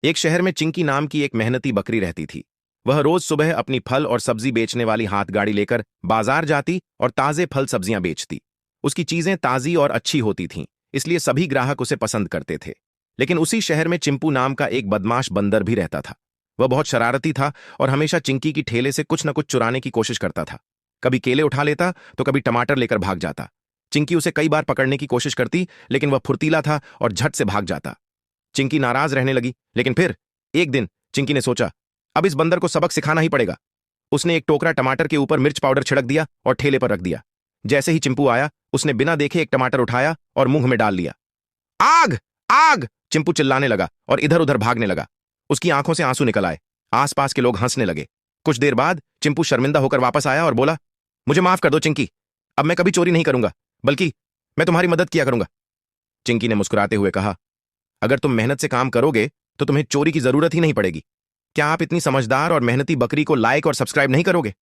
एक शहर में चिंकी नाम की एक मेहनती बकरी रहती थी। वह रोज सुबह अपनी फल और सब्जी बेचने वाली हाथ गाड़ी लेकर बाजार जाती और ताजे फल सब्जियां बेचती। उसकी चीजें ताजी और अच्छी होती थीं, इसलिए सभी ग्राहक उसे पसंद करते थे। लेकिन उसी शहर में चिंपू नाम का एक बदमाश बंदर भी रहता था। वह बहुत शरारती था और हमेशा चिंकी की ठेले से कुछ न कुछ चुराने की कोशिश करता था। कभी केले उठा लेता तो कभी टमाटर लेकर भाग जाता। चिंकी उसे कई बार पकड़ने की कोशिश करती, लेकिन वह फुर्तीला था और झट से भाग जाता। चिंकी नाराज रहने लगी, लेकिन फिर एक दिन चिंकी ने सोचा, अब इस बंदर को सबक सिखाना ही पड़ेगा। उसने एक टोकरा टमाटर के ऊपर मिर्च पाउडर छिड़क दिया और ठेले पर रख दिया। जैसे ही चिंपू आया, उसने बिना देखे एक टमाटर उठाया और मुंह में डाल लिया। आग! आग! चिंपू चिल्लाने लगा और इधर उधर भागने लगा। उसकी आंखों से आंसू निकल आए। आसपास के लोग हंसने लगे। कुछ देर बाद चिंपू शर्मिंदा होकर वापस आया और बोला, मुझे माफ कर दो चिंकी, अब मैं कभी चोरी नहीं करूंगा, बल्कि मैं तुम्हारी मदद किया करूंगा। चिंकी ने मुस्कुराते हुए कहा, अगर तुम मेहनत से काम करोगे तो तुम्हें चोरी की जरूरत ही नहीं पड़ेगी। क्या आप इतनी समझदार और मेहनती बकरी को लाइक और सब्सक्राइब नहीं करोगे?